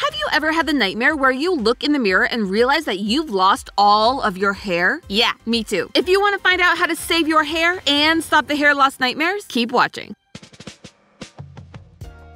Have you ever had the nightmare where you look in the mirror and realize that you've lost all of your hair? Yeah, me too. If you want to find out how to save your hair and stop the hair loss nightmares, keep watching.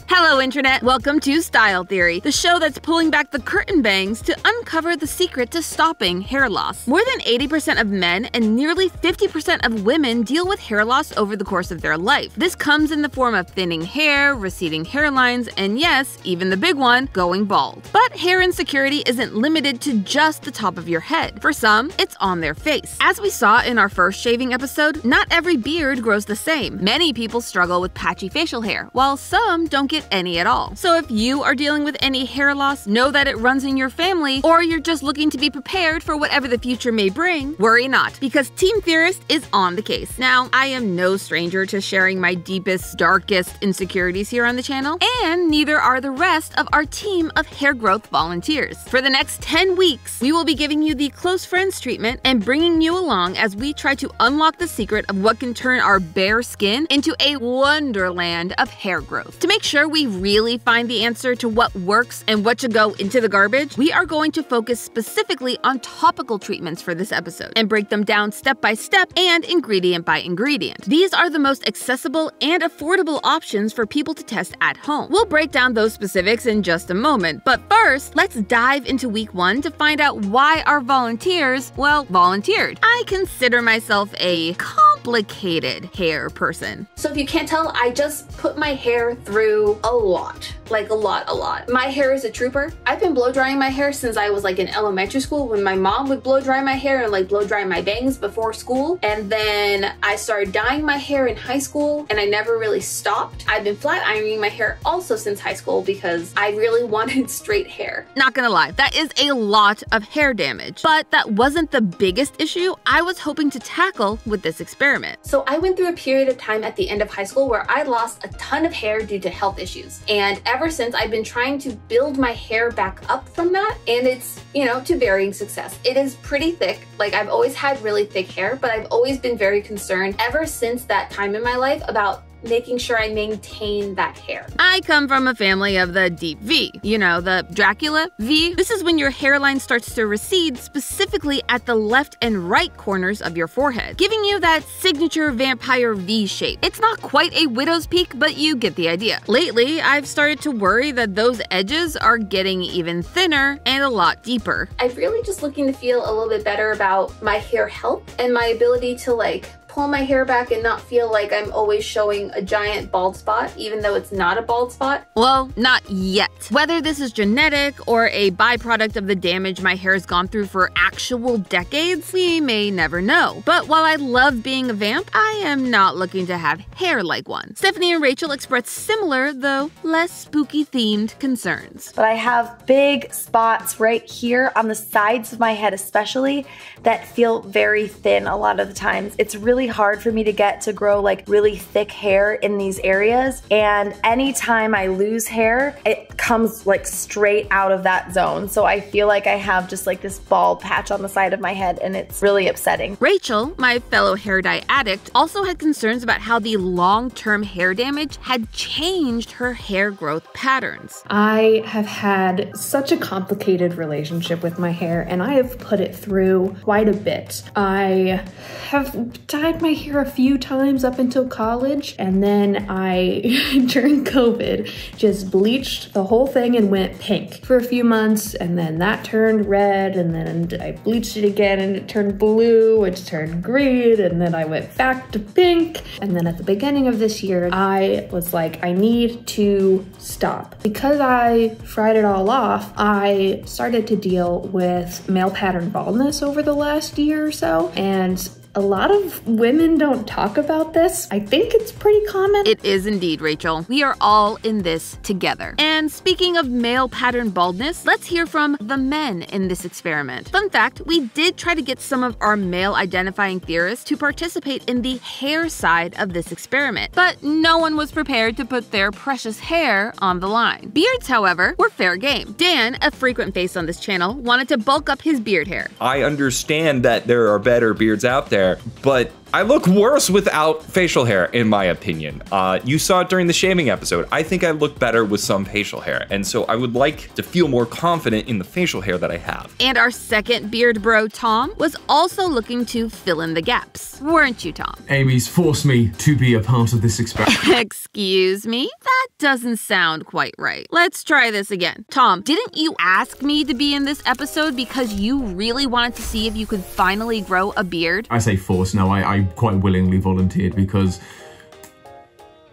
Hello, Internet! Welcome to Style Theory, the show that's pulling back the curtain bangs to uncover the secret to stopping hair loss. More than 80% of men and nearly 50% of women deal with hair loss over the course of their life. This comes in the form of thinning hair, receding hairlines, and yes, even the big one, going bald. But hair insecurity isn't limited to just the top of your head. For some, it's on their face. As we saw in our first shaving episode, not every beard grows the same. Many people struggle with patchy facial hair, while some don't get any at all. So if you are dealing with any hair loss, know that it runs in your family, or you're just looking to be prepared for whatever the future may bring, worry not, because Team Theorist is on the case. Now, I am no stranger to sharing my deepest, darkest insecurities here on the channel, and neither are the rest of our team of hair growth volunteers. For the next 10 weeks, we will be giving you the close friends treatment and bringing you along as we try to unlock the secret of what can turn our bare skin into a wonderland of hair growth. To make sure we really find the answer to what works and what should go into the garbage, we are going to focus specifically on topical treatments for this episode and break them down step by step and ingredient by ingredient. These are the most accessible and affordable options for people to test at home. We'll break down those specifics in just a moment, but first, let's dive into week 1 to find out why our volunteers, well, volunteered. I consider myself a complicated hair person. So if you can't tell, I just put my hair through a lot. Like a lot. My hair is a trooper. I've been blow drying my hair since I was like in elementary school when my mom would blow dry my hair and like blow dry my bangs before school. And then I started dyeing my hair in high school and I never really stopped. I've been flat ironing my hair also since high school because I really wanted straight hair. Not gonna lie, that is a lot of hair damage, but that wasn't the biggest issue I was hoping to tackle with this experiment. So I went through a period of time at the end of high school where I lost a ton of hair due to health issues. And ever since, I've been trying to build my hair back up from that, and it's, you know, to varying success. It is pretty thick. Like, I've always had really thick hair, but I've always been very concerned ever since that time in my life about making sure I maintain that hair. I come from a family of the deep V, you know, the Dracula V. This is when your hairline starts to recede, specifically at the left and right corners of your forehead, giving you that signature vampire V shape. It's not quite a widow's peak, but you get the idea. Lately, I've started to worry that those edges are getting even thinner and a lot deeper. I'm really just looking to feel a little bit better about my hair health and my ability to like pull my hair back and not feel like I'm always showing a giant bald spot, even though it's not a bald spot. Well, not yet. Whether this is genetic or a byproduct of the damage my hair has gone through for actual decades, we may never know. But while I love being a vamp, I am not looking to have hair like one. Stephanie and Rachel expressed similar, though less spooky-themed concerns. But I have big spots right here on the sides of my head especially that feel very thin a lot of the times. It's really hard for me to get to grow like really thick hair in these areas, and anytime I lose hair it comes like straight out of that zone, so I feel like I have just like this bald patch on the side of my head and it's really upsetting. Rachel, my fellow hair dye addict, also had concerns about how the long-term hair damage had changed her hair growth patterns. I have had such a complicated relationship with my hair and I have put it through quite a bit. I have dyed my hair a few times up until college, and then I, during COVID, just bleached the whole thing and went pink for a few months, and then that turned red, and then I bleached it again and it turned blue, it turned green, and then I went back to pink. And then at the beginning of this year, I was like, I need to stop. Because I fried it all off, I started to deal with male pattern baldness over the last year or so, and a lot of women don't talk about this. I think it's pretty common. It is indeed, Rachel. We are all in this together. And speaking of male pattern baldness, let's hear from the men in this experiment. Fun fact, we did try to get some of our male identifying theorists to participate in the hair side of this experiment, but no one was prepared to put their precious hair on the line. Beards, however, were fair game. Dan, a frequent face on this channel, wanted to bulk up his beard hair. I understand that there are better beards out there, but I look worse without facial hair, in my opinion. You saw it during the shaving episode. I think I look better with some facial hair, and so I would like to feel more confident in the facial hair that I have. And our second beard bro, Tom, was also looking to fill in the gaps. Weren't you, Tom? Amy's forced me to be a part of this experiment. Excuse me? That doesn't sound quite right. Let's try this again. Tom, didn't you ask me to be in this episode because you really wanted to see if you could finally grow a beard? I say forced, no, I quite willingly volunteered because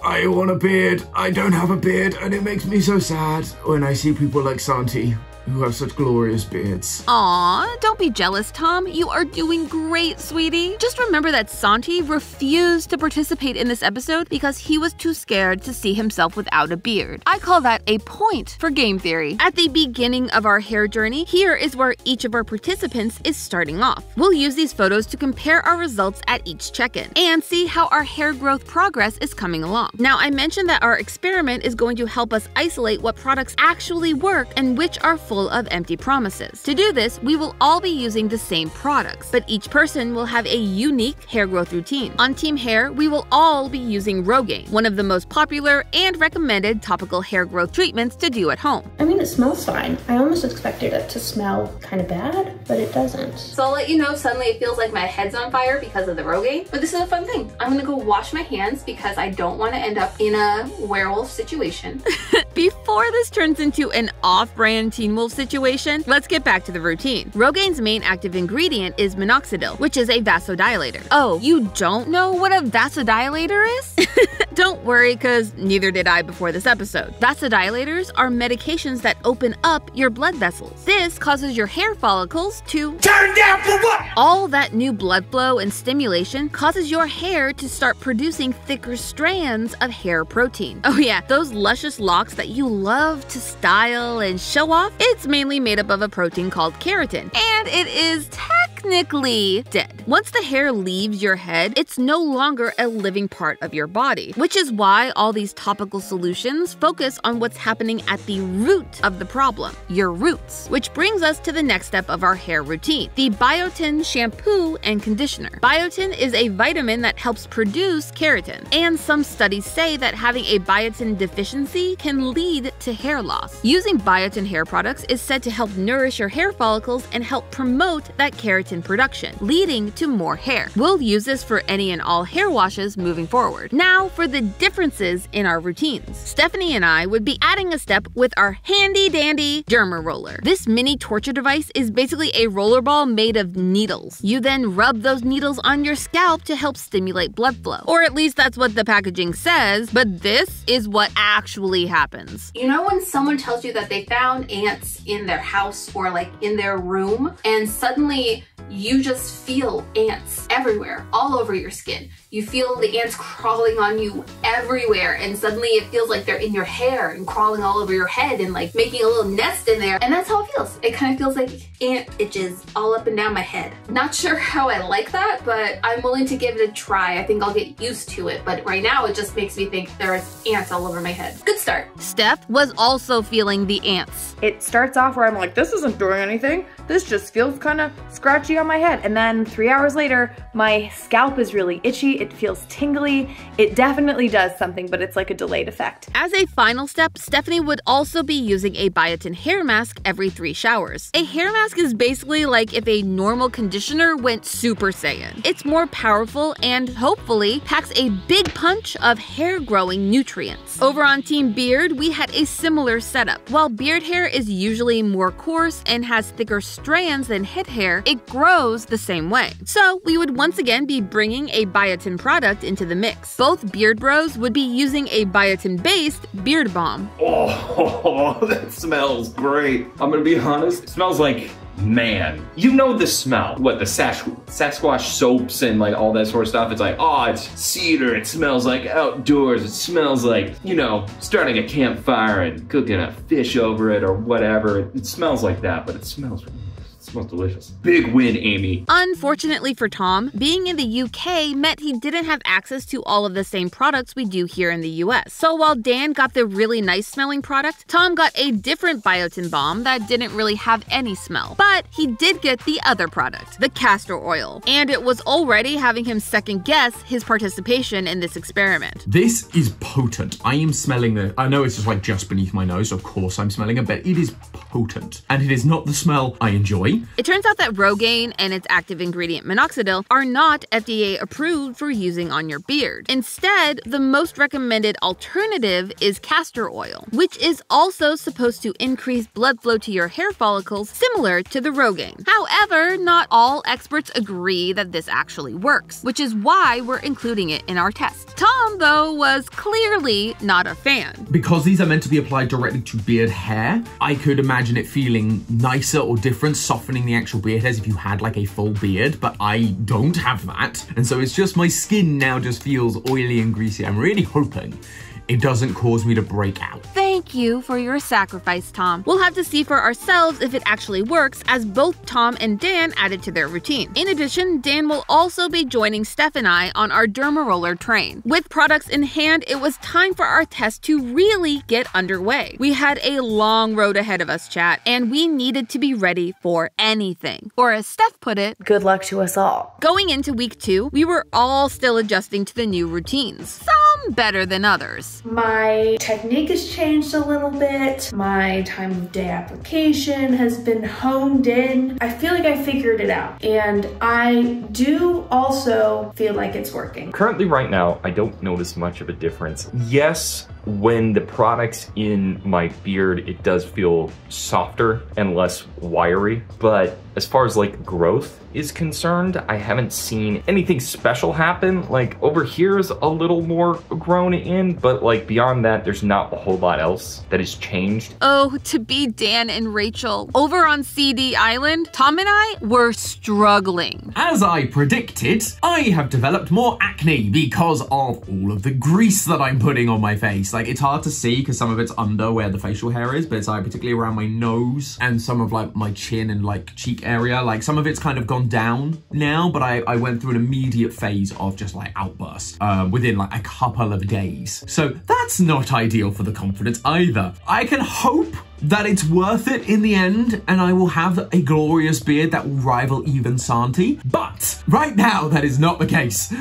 I want a beard. I don't have a beard, and it makes me so sad when I see people like Santi who have such glorious beards. Aw, don't be jealous, Tom. You are doing great, sweetie. Just remember that Santi refused to participate in this episode because he was too scared to see himself without a beard. I call that a point for game theory. At the beginning of our hair journey, here is where each of our participants is starting off. We'll use these photos to compare our results at each check-in and see how our hair growth progress is coming along. Now, I mentioned that our experiment is going to help us isolate what products actually work and which are full of empty promises. To do this, we will all be using the same products, but each person will have a unique hair growth routine. On Team Hair, we will all be using Rogaine, one of the most popular and recommended topical hair growth treatments to do at home. I mean, it smells fine. I almost expected it to smell kind of bad, but it doesn't. So I'll let you know, suddenly it feels like my head's on fire because of the Rogaine, but this is a fun thing. I'm gonna go wash my hands because I don't want to end up in a werewolf situation. Before this turns into an off-brand Teen Wolf situation, let's get back to the routine. Rogaine's main active ingredient is minoxidil, which is a vasodilator. Oh, you don't know what a vasodilator is? Don't worry, because neither did I before this episode. Vasodilators are medications that open up your blood vessels. This causes your hair follicles to turn down for what? All that new blood flow and stimulation causes your hair to start producing thicker strands of hair protein. Oh yeah, those luscious locks that you love to style and show off, it's mainly made up of a protein called keratin, and it is technically dead. Once the hair leaves your head, it's no longer a living part of your body, which is why all these topical solutions focus on what's happening at the root of the problem, your roots. Which brings us to the next step of our hair routine, the biotin shampoo and conditioner. Biotin is a vitamin that helps produce keratin, and some studies say that having a biotin deficiency can lead to hair loss. Using biotin hair products is said to help nourish your hair follicles and help promote that keratin production, leading to more hair. We'll use this for any and all hair washes moving forward. Now for the differences in our routines. Stephanie and I would be adding a step with our handy dandy derma roller. This mini torture device is basically a roller ball made of needles. You then rub those needles on your scalp to help stimulate blood flow. Or at least that's what the packaging says, but this is what actually happens. You know when someone tells you that they found ants in their house or like in their room, and suddenly you just feel ants everywhere, all over your skin. You feel the ants crawling on you everywhere, and suddenly it feels like they're in your hair and crawling all over your head and like making a little nest in there. And that's how it feels. It kind of feels like ant itches all up and down my head. Not sure how I like that, but I'm willing to give it a try. I think I'll get used to it, but right now it just makes me think there's ants all over my head. Good start. Steph was also feeling the ants. It starts off where I'm like, this isn't doing anything. This just feels kind of scratchy on my head. And then 3 hours later, my scalp is really itchy. It feels tingly. It definitely does something, but it's like a delayed effect. As a final step, Stephanie would also be using a biotin hair mask every 3 showers. A hair mask is basically like if a normal conditioner went Super Saiyan. It's more powerful and hopefully packs a big punch of hair growing nutrients. Over on Team Beard, we had a similar setup. While beard hair is usually more coarse and has thicker strands than head hair, it grows the same way. So we would once again be bringing a biotin product into the mix. Both beard bros would be using a biotin-based beard balm. Oh, that smells great. I'm gonna be honest, it smells like man. You know the smell. What, the Sasquatch soaps and like all that sort of stuff. It's like, oh, it's cedar. It smells like outdoors. It smells like, you know, starting a campfire and cooking a fish over it or whatever. It smells like that, but it smells smells delicious. Big win, Amy. Unfortunately for Tom, being in the UK meant he didn't have access to all of the same products we do here in the US. So while Dan got the really nice smelling product, Tom got a different biotin balm that didn't really have any smell. But he did get the other product, the castor oil. And it was already having him second guess his participation in this experiment. This is potent. I am smelling it. I know it's just like just beneath my nose, of course I'm smelling it, but it is potent. And it is not the smell I enjoy. It turns out that Rogaine and its active ingredient minoxidil are not FDA approved for using on your beard. Instead, the most recommended alternative is castor oil, which is also supposed to increase blood flow to your hair follicles, similar to the Rogaine. However, not all experts agree that this actually works, which is why we're including it in our test. Tom, though, was clearly not a fan. Because these are meant to be applied directly to beard hair, I could imagine it feeling nicer or different, softening the actual beard hairs if you had like a full beard, but I don't have that. And so it's just my skin now just feels oily and greasy. I'm really hoping it doesn't cause me to break out. Thank you for your sacrifice, Tom. We'll have to see for ourselves if it actually works, as both Tom and Dan added to their routine. In addition, Dan will also be joining Steph and I on our derma roller train. With products in hand, it was time for our test to really get underway. We had a long road ahead of us, chat, and we needed to be ready for anything. Or as Steph put it, good luck to us all. Going into week 2, we were all still adjusting to the new routines. Some better than others. My technique has changed a little bit. My time of day application has been honed in. I feel like I figured it out. And I do also feel like it's working. Currently right now, I don't notice much of a difference. Yes, when the product's in my beard, it does feel softer and less wiry. But as far as like growth is concerned, I haven't seen anything special happen. Like over here is a little more grown in, but like beyond that, there's not a whole lot else that has changed. Oh, to be Dan and Rachel. Over on CD Island, Tom and I were struggling. As I predicted, I have developed more acne because of all of the grease that I'm putting on my face. Like, it's hard to see because some of it's under where the facial hair is, but it's like particularly around my nose and some of like my chin and like cheek area. Like some of it's kind of gone down now, but I went through an immediate phase of just like outburst within like a couple of days. So that's not ideal for the confidence either. I can hope that it's worth it in the end, and I will have a glorious beard that will rival even Santi. But right now, that is not the case.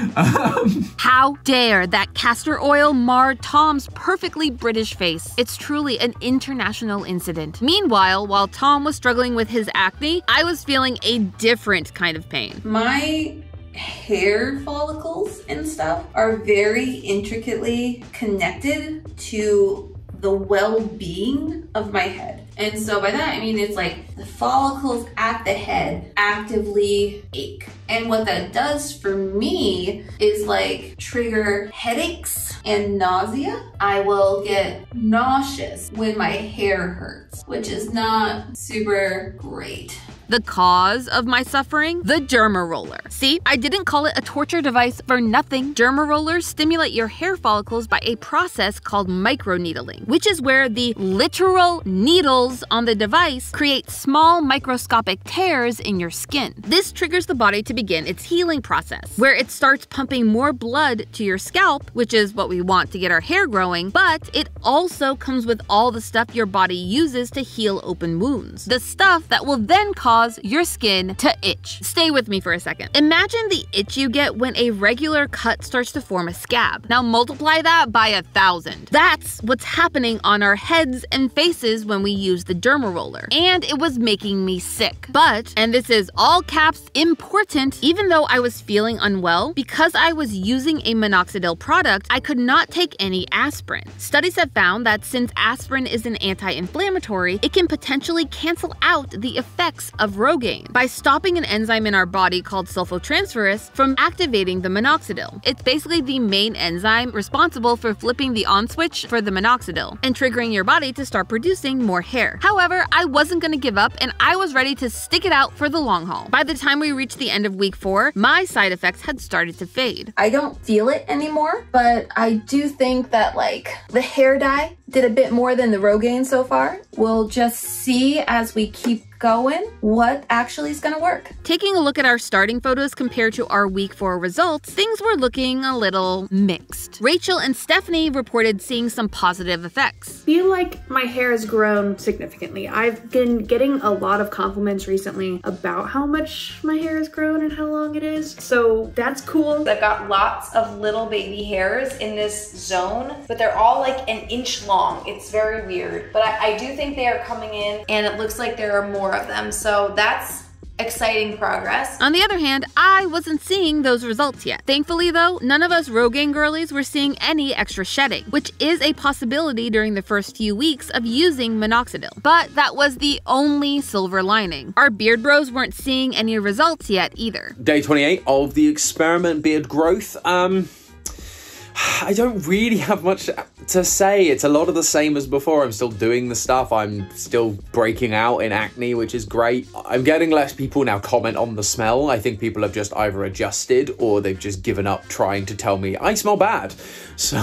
How dare that castor oil mar Tom's perfectly British face? It's truly an international incident. Meanwhile, while Tom was struggling with his acne, I was feeling a different kind of pain. My hair follicles and stuff are very intricately connected to the well-being of my head. And so by that, I mean, it's like the follicles at the head actively ache. And what that does for me is like trigger headaches and nausea. I will get nauseous when my hair hurts, which is not super great. The cause of my suffering? The derma roller. See, I didn't call it a torture device for nothing. Derma rollers stimulate your hair follicles by a process called microneedling, which is where the literal needles on the device create small microscopic tears in your skin. This triggers the body to begin its healing process, where it starts pumping more blood to your scalp, which is what we want to get our hair growing, but it also comes with all the stuff your body uses to heal open wounds. The stuff that will then cause your skin to itch. Stay with me for a second. Imagine the itch you get when a regular cut starts to form a scab. Now multiply that by 1,000. That's what's happening on our heads and faces when we use the derma roller. And it was making me sick. But, and this is all caps important, even though I was feeling unwell, because I was using a minoxidil product, I could not take any aspirin. Studies have found that since aspirin is an anti-inflammatory, it can potentially cancel out the effects of Rogaine by stopping an enzyme in our body called sulfotransferase from activating the minoxidil. It's basically the main enzyme responsible for flipping the on switch for the minoxidil and triggering your body to start producing more hair. However, I wasn't going to give up and I was ready to stick it out for the long haul. By the time we reached the end of week 4, my side effects had started to fade. I don't feel it anymore, but I do think that like the hair dye did a bit more than the Rogaine so far. We'll just see as we keep going, what actually is gonna work. Taking a look at our starting photos compared to our week 4 results, things were looking a little mixed. Rachel and Stephanie reported seeing some positive effects. I feel like my hair has grown significantly. I've been getting a lot of compliments recently about how much my hair has grown and how long it is, so that's cool. I've got lots of little baby hairs in this zone, but they're all like an inch long. It's very weird, but I do think they are coming in, and it looks like there are more of them, so that's exciting progress. On the other hand, I wasn't seeing those results yet. Thankfully though, none of us Rogaine girlies were seeing any extra shedding, which is a possibility during the first few weeks of using minoxidil. But that was the only silver lining. Our beard bros weren't seeing any results yet either. Day 28 of the experiment beard growth. I don't really have much to say. It's a lot of the same as before. I'm still doing the stuff. I'm still breaking out in acne, which is great. I'm getting less people now comment on the smell. I think people have just either adjusted or they've just given up trying to tell me I smell bad. So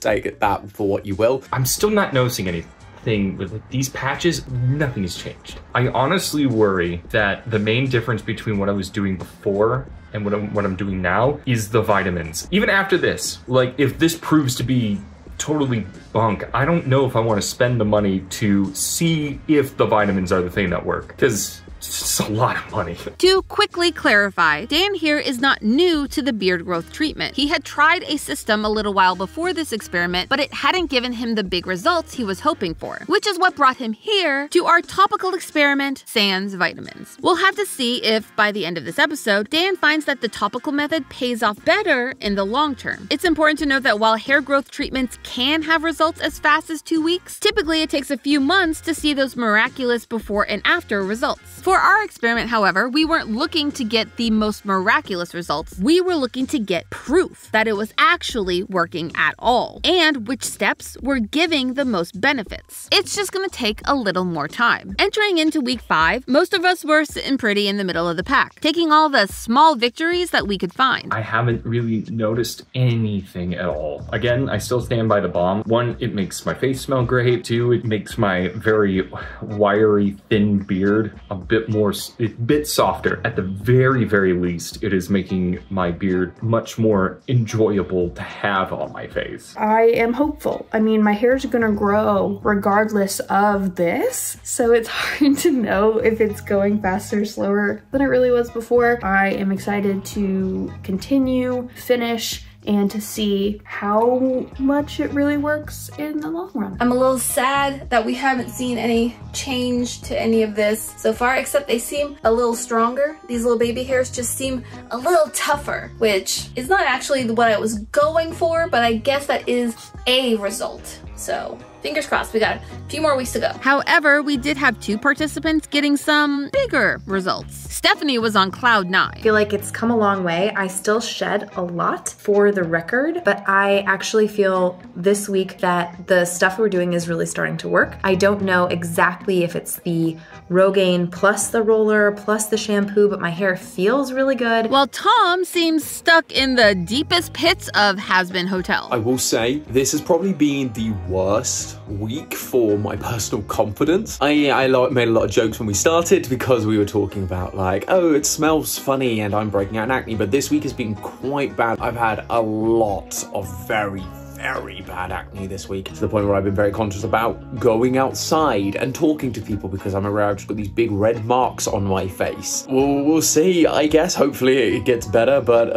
take it that for what you will. I'm still not noticing anything with these patches. Nothing has changed. I honestly worry that the main difference between what I was doing before and what I'm doing now is the vitamins. Even after this, like if this proves to be totally bunk, I don't know if I want to spend the money to see if the vitamins are the thing that work, because it's a lot of money. To quickly clarify, Dan here is not new to the beard growth treatment. He had tried a system a little while before this experiment, but it hadn't given him the big results he was hoping for, which is what brought him here to our topical experiment, sans vitamins. We'll have to see if, by the end of this episode, Dan finds that the topical method pays off better in the long term. It's important to note that while hair growth treatments can have results as fast as 2 weeks, typically it takes a few months to see those miraculous before and after results. For our experiment, however, we weren't looking to get the most miraculous results. We were looking to get proof that it was actually working at all, and which steps were giving the most benefits. It's just gonna take a little more time. Entering into week 5, most of us were sitting pretty in the middle of the pack, taking all the small victories that we could find. I haven't really noticed anything at all. Again, I still stand by the bomb. 1, it makes my face smell great. 2, it makes my very wiry, thin beard a bit softer. At the very, very least, it is making my beard much more enjoyable to have on my face. I am hopeful. I mean, my hair's gonna grow regardless of this, so it's hard to know if it's going faster or slower than it really was before. I am excited to continue, finish, and to see how much it really works in the long run. I'm a little sad that we haven't seen any change to any of this so far, except they seem a little stronger. These little baby hairs just seem a little tougher, which is not actually what I was going for, but I guess that is a result. So fingers crossed, we got a few more weeks to go. However, we did have 2 participants getting some bigger results. Stephanie was on cloud 9. I feel like it's come a long way. I still shed a lot for the record, but I actually feel this week that the stuff we're doing is really starting to work. I don't know exactly if it's the Rogaine plus the roller plus the shampoo, but my hair feels really good. While Tom seems stuck in the deepest pits of Has-Been Hotel. I will say this has probably been the worst week for my personal confidence. I made a lot of jokes when we started because we were talking about like, oh, it smells funny and I'm breaking out in acne, but this week has been quite bad. I've had a lot of very bad acne this week, to the point where I've been very conscious about going outside and talking to people because I'm aware I've just got these big red marks on my face. We'll see, I guess. Hopefully it gets better, but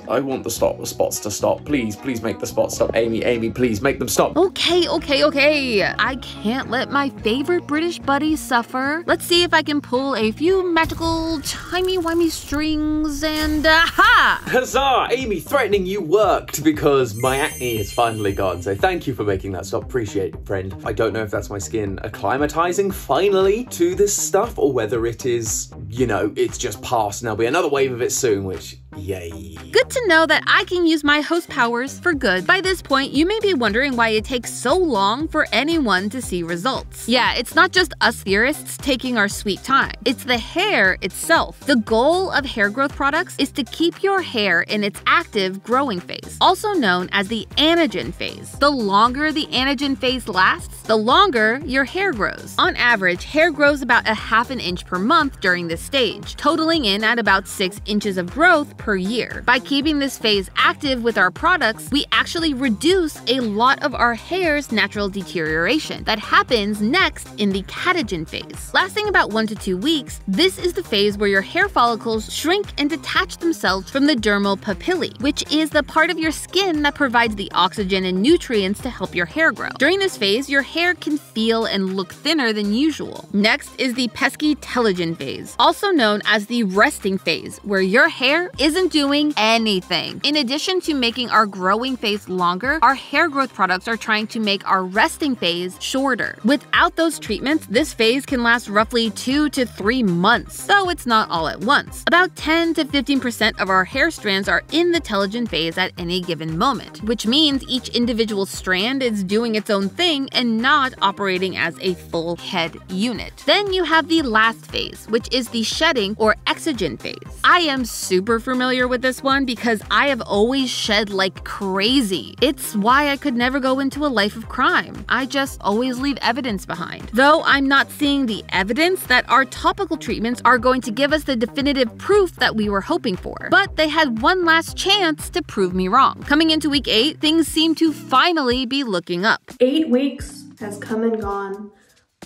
I want the spots to stop. Please make the spots stop. Amy, please make them stop. Okay. I can't let my favorite British buddy suffer. Let's see if I can pull a few magical timey-wimey strings and aha! Huzzah! Amy threatening you worked because my acne is finally gone. So thank you for making that stop. Appreciate it, friend. I don't know if that's my skin acclimatizing finally to this stuff or whether it is, you know, it's just past and there'll be another wave of it soon, which Yay. Good to know that I can use my host powers for good. By this point, you may be wondering why it takes so long for anyone to see results. Yeah, it's not just us theorists taking our sweet time. It's the hair itself. The goal of hair growth products is to keep your hair in its active growing phase, also known as the anagen phase. The longer the anagen phase lasts, the longer your hair grows. On average, hair grows about a half an inch per month during this stage, totaling in at about 6 inches of growth per year. By keeping this phase active with our products, we actually reduce a lot of our hair's natural deterioration that happens next in the catagen phase. Lasting about 1 to 2 weeks, this is the phase where your hair follicles shrink and detach themselves from the dermal papillae, which is the part of your skin that provides the oxygen and nutrients to help your hair grow. During this phase, your hair can feel and look thinner than usual. Next is the pesky telogen phase, also known as the resting phase, where your hair isn't doing anything. In addition to making our growing phase longer, our hair growth products are trying to make our resting phase shorter. Without those treatments, this phase can last roughly 2 to 3 months, though it's not all at once. About 10 to 15% of our hair strands are in the telogen phase at any given moment, which means each individual strand is doing its own thing and not operating as a full head unit. Then you have the last phase, which is the shedding or exogen phase. I am super familiar with this one because I have always shed like crazy. It's why I could never go into a life of crime. I just always leave evidence behind. Though I'm not seeing the evidence that our topical treatments are going to give us the definitive proof that we were hoping for. But they had one last chance to prove me wrong. Coming into week 8, things seem to finally be looking up. 8 weeks has come and gone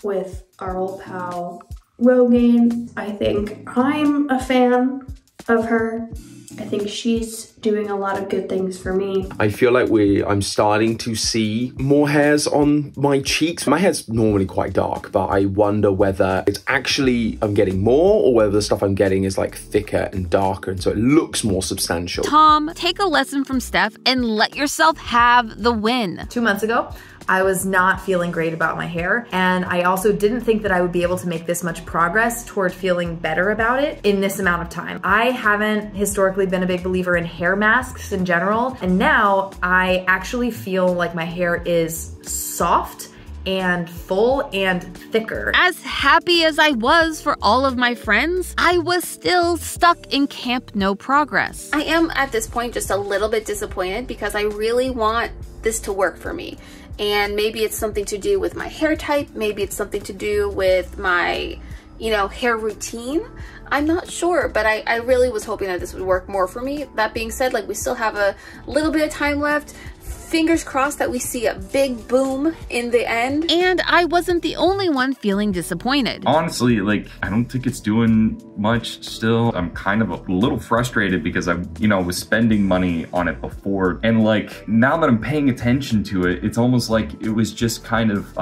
with our old pal Rogaine. I think I'm a fan of her. I think she's doing a lot of good things for me. I feel like I'm starting to see more hairs on my cheeks. My hair's normally quite dark, but I wonder whether it's actually I'm getting more or whether the stuff I'm getting is like thicker and darker, and so it looks more substantial. Tom, take a lesson from Steph and let yourself have the win. 2 months ago, I was not feeling great about my hair, and I also didn't think that I would be able to make this much progress toward feeling better about it in this amount of time. I haven't historically been a big believer in hair masks in general, and now I actually feel like my hair is soft and full and thicker. As happy as I was for all of my friends, I was still stuck in camp no progress. I am at this point just a little bit disappointed because I really want this to work for me. And maybe it's something to do with my hair type, maybe it's something to do with my, hair routine. I'm not sure, but I really was hoping that this would work more for me. That being said, like, we still have a little bit of time left. Fingers crossed that we see a big boom in the end. And I wasn't the only one feeling disappointed. Honestly, like, I don't think it's doing much still. I'm kind of a little frustrated because I, was spending money on it before. And like, now that I'm paying attention to it, it's almost like it was just kind of,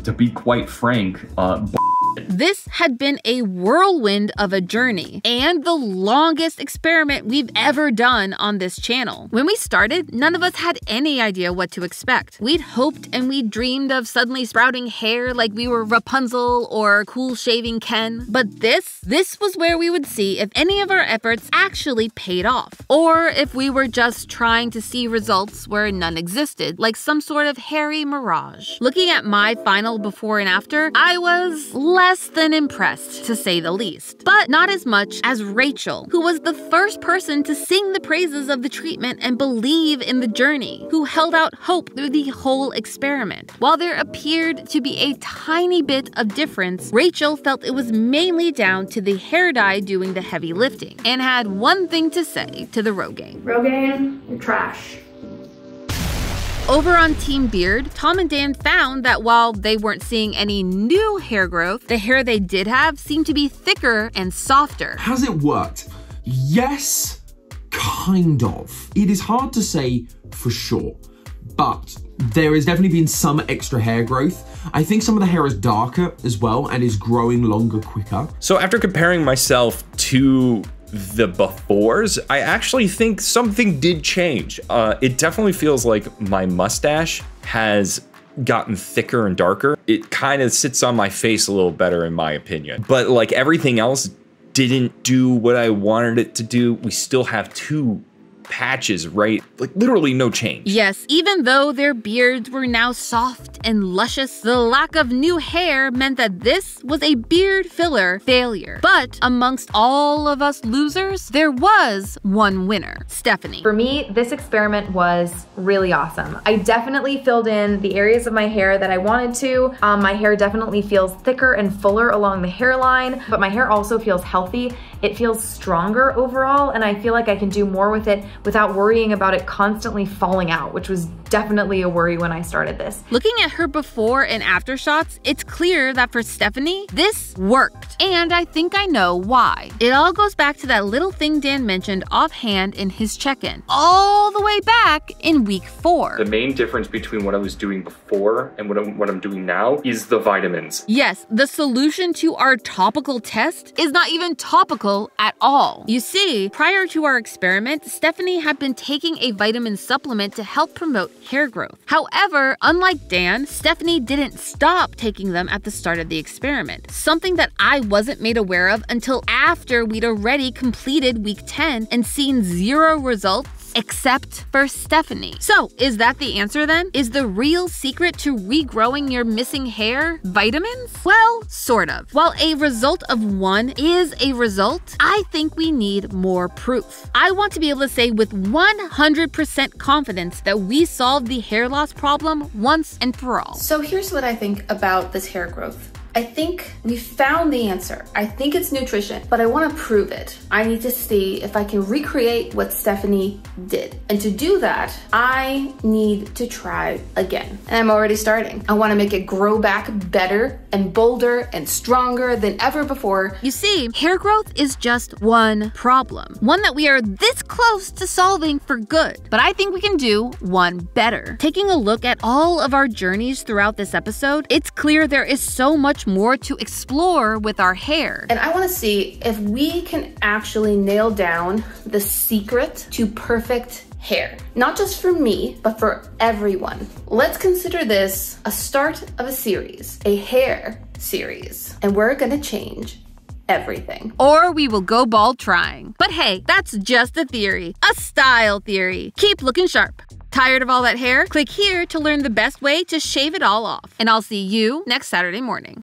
to be quite frank, This had been a whirlwind of a journey and the longest experiment we've ever done on this channel. When we started, none of us had any idea what to expect. We'd hoped and we dreamed of suddenly sprouting hair like we were Rapunzel or Cool Shaving Ken. But this was where we would see if any of our efforts actually paid off, or if we were just trying to see results where none existed, like some sort of hairy mirage. Looking at my final before and after, I was less than impressed, to say the least. But not as much as Rachel, who was the first person to sing the praises of the treatment and believe in the journey, who held out hope through the whole experiment. While there appeared to be a tiny bit of difference, Rachel felt it was mainly down to the hair dye doing the heavy lifting, and had one thing to say to the Rogaine. Rogaine, you're trash. Over on Team Beard, Tom and Dan found that while they weren't seeing any new hair growth, the hair they did have seemed to be thicker and softer. Has it worked? Yes, kind of. It is hard to say for sure, but there has definitely been some extra hair growth. I think some of the hair is darker as well and is growing longer quicker. So after comparing myself to the befores, I actually think something did change. It definitely feels like my mustache has gotten thicker and darker. It kind of sits on my face a little better in my opinion. But like everything else didn't do what I wanted it to do. We still have 2 patches, right? Like literally no change. Yes, even though their beards were now soft and luscious, the lack of new hair meant that this was a beard filler failure. But amongst all of us losers, there was one winner, Stephanie. For me, this experiment was really awesome. I definitely filled in the areas of my hair that I wanted to. My hair definitely feels thicker and fuller along the hairline, but my hair also feels healthy. It feels stronger overall, and I feel like I can do more with it without worrying about it constantly falling out, which was definitely a worry when I started this. Looking at her before and after shots, it's clear that for Stephanie, this worked. And I think I know why. It all goes back to that little thing Dan mentioned offhand in his check-in, all the way back in week 4. The main difference between what I was doing before and what I'm doing now is the vitamins. Yes, the solution to our topical test is not even topical at all. You see, prior to our experiment, Stephanie had been taking a vitamin supplement to help promote hair growth. However, unlike Dan, Stephanie didn't stop taking them at the start of the experiment, something that I wasn't made aware of until after we'd already completed week 10 and seen 0 results except for Stephanie. So, is that the answer then? Is the real secret to regrowing your missing hair vitamins? Well, sort of. While a result of one is a result, I think we need more proof. I want to be able to say with 100% confidence that we solved the hair loss problem once and for all. So here's what I think about this hair growth. I think we found the answer. I think it's nutrition, but I want to prove it. I need to see if I can recreate what Stephanie did. And to do that, I need to try again. And I'm already starting. I want to make it grow back better and bolder and stronger than ever before. You see, hair growth is just one problem. One that we are this close to solving for good. But I think we can do one better. Taking a look at all of our journeys throughout this episode, it's clear there is so much more to explore with our hair. And I want to see if we can actually nail down the secret to perfect hair. Not just for me, but for everyone. Let's consider this a start of a series, a hair series, and we're gonna change everything. Or we will go bald trying. But hey, that's just a theory, a style theory. Keep looking sharp. Tired of all that hair? Click here to learn the best way to shave it all off. And I'll see you next Saturday morning.